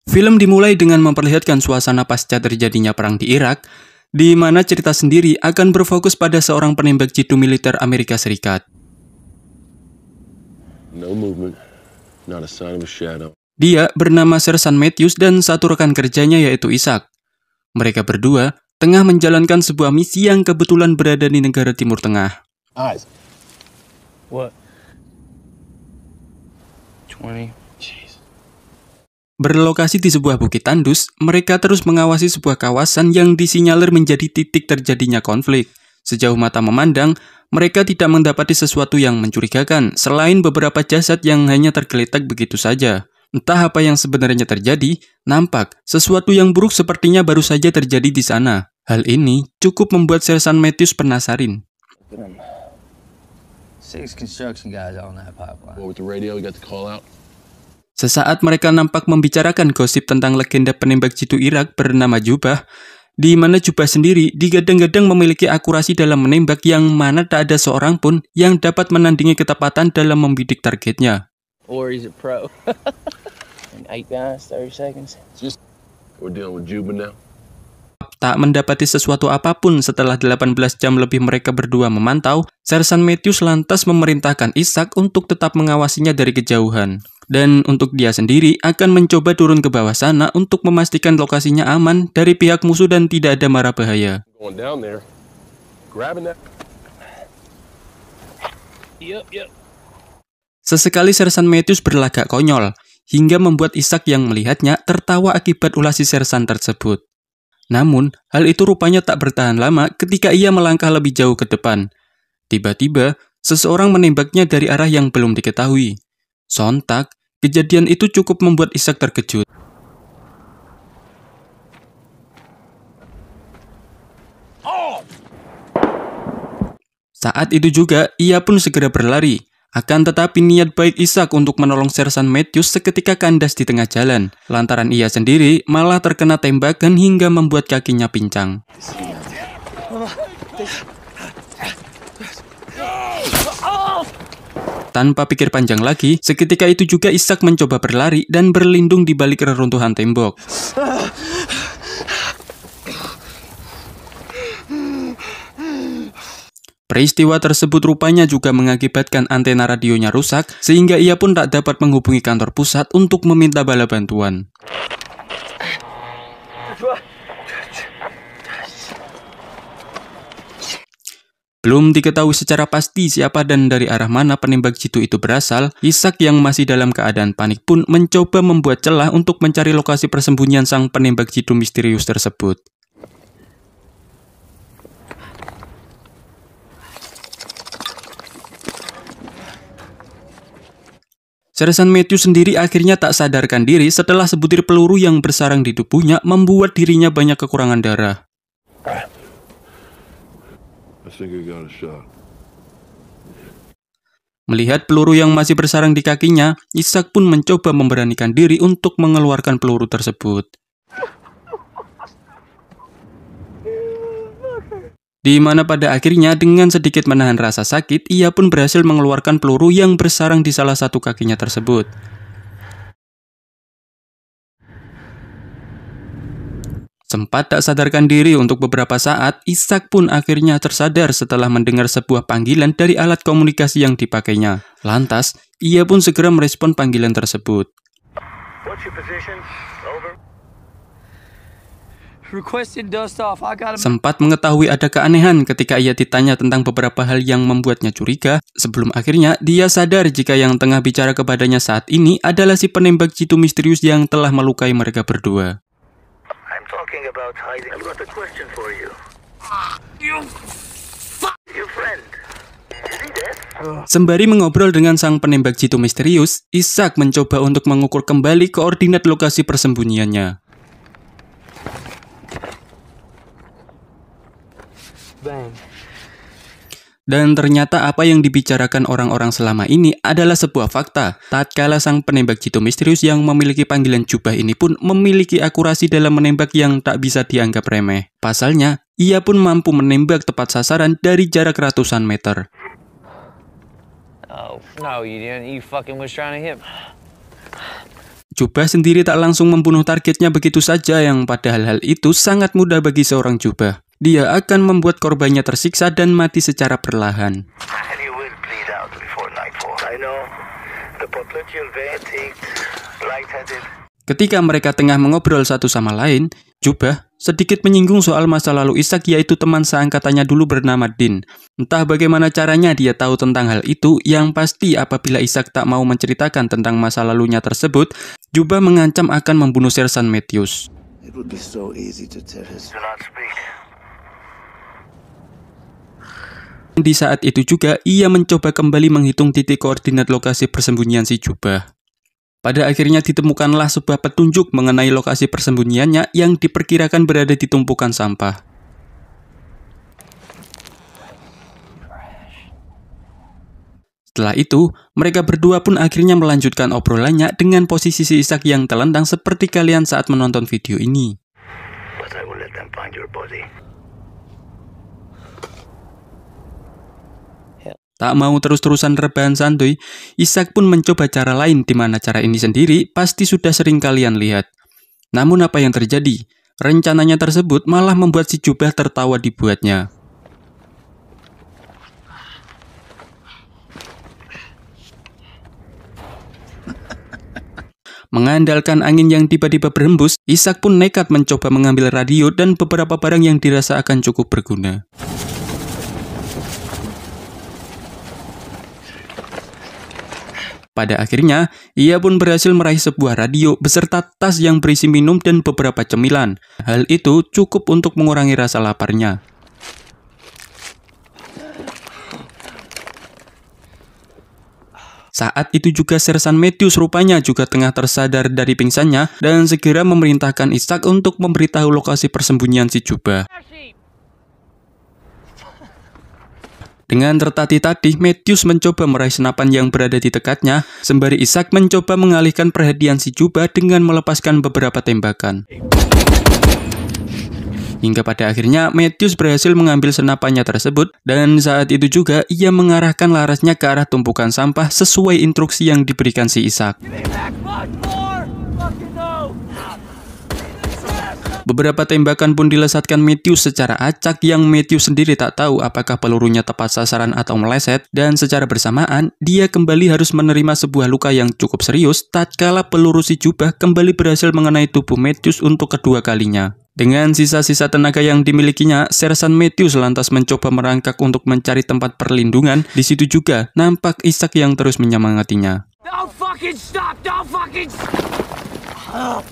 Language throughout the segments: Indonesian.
Film dimulai dengan memperlihatkan suasana pasca terjadinya perang di Irak, di mana cerita sendiri akan berfokus pada seorang penembak jitu militer Amerika Serikat. Dia bernama Sersan Matthews dan satu rekan kerjanya yaitu Isaac. Mereka berdua tengah menjalankan sebuah misi yang kebetulan berada di negara Timur Tengah. What? 20. Berlokasi di sebuah bukit tandus, mereka terus mengawasi sebuah kawasan yang disinyalir menjadi titik terjadinya konflik. Sejauh mata memandang, mereka tidak mendapati sesuatu yang mencurigakan, selain beberapa jasad yang hanya tergeletak begitu saja. Entah apa yang sebenarnya terjadi, nampak sesuatu yang buruk sepertinya baru saja terjadi di sana. Hal ini cukup membuat Sersan Matthews penasaran. 6 construction guys on that pipeline. With the radio, we got the call out. Sesaat mereka nampak membicarakan gosip tentang legenda penembak jitu Irak bernama Jubah, di mana Jubah sendiri digadang-gadang memiliki akurasi dalam menembak yang mana tak ada seorang pun yang dapat menandingi ketepatan dalam membidik targetnya. Or he's a pro. In 8 guys, 30 seconds. We're dealing with Juba now. Tak mendapati sesuatu apapun setelah 18 jam lebih mereka berdua memantau, Sersan Matthews lantas memerintahkan Isaac untuk tetap mengawasinya dari kejauhan. Dan untuk dia sendiri akan mencoba turun ke bawah sana untuk memastikan lokasinya aman dari pihak musuh dan tidak ada mara bahaya. Going down there, grabbing that. Yep. Sesekali Sersan Matthews berlagak konyol, hingga membuat Isaac yang melihatnya tertawa akibat ulah si Sersan tersebut. Namun, hal itu rupanya tak bertahan lama ketika ia melangkah lebih jauh ke depan. Tiba-tiba, seseorang menembaknya dari arah yang belum diketahui. Sontak, kejadian itu cukup membuat Isaac terkejut. Saat itu juga, ia pun segera berlari. Akan tetapi niat baik Isaac untuk menolong Sersan Matthews seketika kandas di tengah jalan, lantaran ia sendiri malah terkena tembakan hingga membuat kakinya pincang. Tanpa pikir panjang lagi, seketika itu juga Isaac mencoba berlari dan berlindung di balik reruntuhan tembok. Peristiwa tersebut rupanya juga mengakibatkan antena radionya rusak, sehingga ia pun tak dapat menghubungi kantor pusat untuk meminta bala bantuan. Belum diketahui secara pasti siapa dan dari arah mana penembak jitu itu berasal, Isaac yang masih dalam keadaan panik pun mencoba membuat celah untuk mencari lokasi persembunyian sang penembak jitu misterius tersebut. Sersan Matthews sendiri akhirnya tak sadarkan diri setelah sebutir peluru yang bersarang di tubuhnya membuat dirinya banyak kekurangan darah. Melihat peluru yang masih bersarang di kakinya, Isaac pun mencoba memberanikan diri untuk mengeluarkan peluru tersebut. Di mana pada akhirnya dengan sedikit menahan rasa sakit, ia pun berhasil mengeluarkan peluru yang bersarang di salah satu kakinya tersebut. Sempat tak sadarkan diri untuk beberapa saat, Isaac pun akhirnya tersadar setelah mendengar sebuah panggilan dari alat komunikasi yang dipakainya. Lantas, ia pun segera merespon panggilan tersebut. Sempat mengetahui ada keanehan ketika ia ditanya tentang beberapa hal yang membuatnya curiga, sebelum akhirnya dia sadar jika yang tengah bicara kepadanya saat ini adalah si penembak jitu misterius yang telah melukai mereka berdua. Sembari mengobrol dengan sang penembak jitu misterius, Isaac mencoba untuk mengukur kembali koordinat lokasi persembunyiannya. Dan ternyata apa yang dibicarakan orang-orang selama ini adalah sebuah fakta. Tatkala sang penembak jitu misterius yang memiliki panggilan Jubah ini pun memiliki akurasi dalam menembak yang tak bisa dianggap remeh. Pasalnya, ia pun mampu menembak tepat sasaran dari jarak ratusan meter. No, you didn't. You fucking was trying to hit. Jubah sendiri tak langsung membunuh targetnya begitu saja, yang padahal hal itu sangat mudah bagi seorang Jubah. Dia akan membuat korbannya tersiksa dan mati secara perlahan. Ketika mereka tengah mengobrol satu sama lain, Jubah sedikit menyinggung soal masa lalu Ishak, yaitu teman seangkatannya dulu bernama Din. Entah bagaimana caranya dia tahu tentang hal itu, yang pasti apabila Ishak tak mau menceritakan tentang masa lalunya tersebut, Jubah mengancam akan membunuh Sersan Matthews. Di saat itu juga, ia mencoba kembali menghitung titik koordinat lokasi persembunyian si Jubah. Pada akhirnya ditemukanlah sebuah petunjuk mengenai lokasi persembunyiannya yang diperkirakan berada di tumpukan sampah. Setelah itu, mereka berdua pun akhirnya melanjutkan obrolannya dengan posisi si Ishak yang telentang seperti kalian saat menonton video ini. Tak mau terus-terusan rebahan santuy, Ishak pun mencoba cara lain, di mana cara ini sendiri pasti sudah sering kalian lihat. Namun apa yang terjadi? Rencananya tersebut malah membuat si Jubah tertawa dibuatnya. Mengandalkan angin yang tiba-tiba berhembus, Ishak pun nekat mencoba mengambil radio dan beberapa barang yang dirasa akan cukup berguna. Pada akhirnya, ia pun berhasil meraih sebuah radio beserta tas yang berisi minum dan beberapa cemilan. Hal itu cukup untuk mengurangi rasa laparnya. Saat itu juga Sersan Matthews rupanya juga tengah tersadar dari pingsannya dan segera memerintahkan Ishak untuk memberitahu lokasi persembunyian si Jubah. Dengan tertatih-tatih, Matthews mencoba meraih senapan yang berada di dekatnya, sembari Ishak mencoba mengalihkan perhatian si Jubah dengan melepaskan beberapa tembakan. Hingga pada akhirnya, Matthews berhasil mengambil senapannya tersebut, dan saat itu juga ia mengarahkan larasnya ke arah tumpukan sampah sesuai instruksi yang diberikan si Ishak. Beberapa tembakan pun dilesatkan Matthews secara acak, yang Matthews sendiri tak tahu apakah pelurunya tepat sasaran atau meleset, dan secara bersamaan dia kembali harus menerima sebuah luka yang cukup serius tatkala peluru si Jubah kembali berhasil mengenai tubuh Matthews untuk kedua kalinya. Dengan sisa-sisa tenaga yang dimilikinya, Sersan Matthews lantas mencoba merangkak untuk mencari tempat perlindungan. Di situ juga nampak Ishak yang terus menyemangatinya. Don't fucking stop! Don't fucking stop!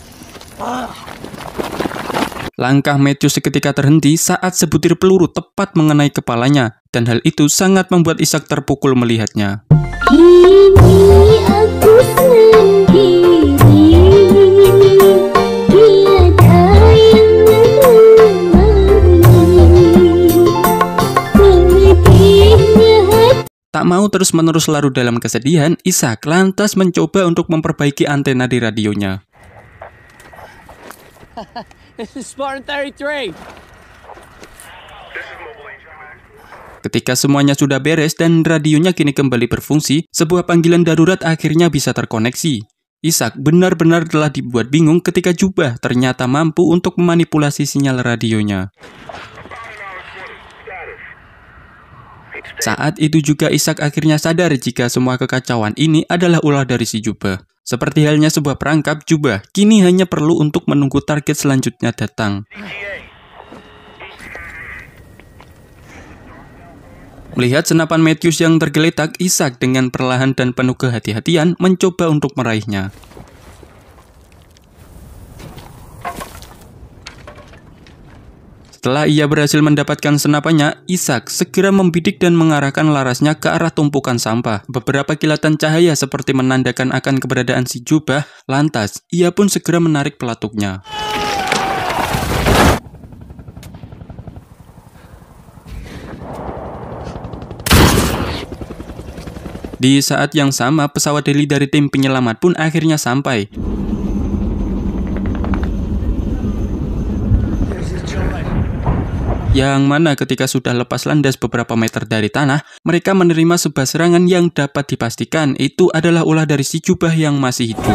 Langkah Matthews seketika terhenti saat sebutir peluru tepat mengenai kepalanya, dan hal itu sangat membuat Ishak terpukul melihatnya. Tak mau terus-menerus larut dalam kesedihan, Ishak lantas mencoba untuk memperbaiki antena di radionya. This is Spartan 33. Ketika semuanya sudah beres dan radionya kini kembali berfungsi, sebuah panggilan darurat akhirnya bisa terkoneksi. Ishak benar-benar telah dibuat bingung ketika Jubah ternyata mampu untuk memanipulasi sinyal radionya. Saat itu juga Ishak akhirnya sadar jika semua kekacauan ini adalah ulah dari si Jubah. Seperti halnya sebuah perangkap, Jubah kini hanya perlu untuk menunggu target selanjutnya datang. Melihat senapan Matthews yang tergeletak, Ishak dengan perlahan dan penuh kehati-hatian mencoba untuk meraihnya. Setelah ia berhasil mendapatkan senapannya, Ishak segera membidik dan mengarahkan larasnya ke arah tumpukan sampah. Beberapa kilatan cahaya seperti menandakan akan keberadaan si Jubah, lantas ia pun segera menarik pelatuknya. Di saat yang sama, pesawat heli dari tim penyelamat pun akhirnya sampai. yang mana ketika sudah lepas landas beberapa meter dari tanah, mereka menerima sebuah serangan yang dapat dipastikan itu adalah ulah dari si jubah yang masih hidup.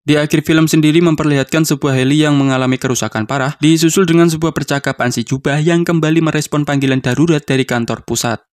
Di akhir film sendiri memperlihatkan sebuah heli yang mengalami kerusakan parah, disusul dengan sebuah percakapan si jubah yang kembali merespon panggilan darurat dari kantor pusat.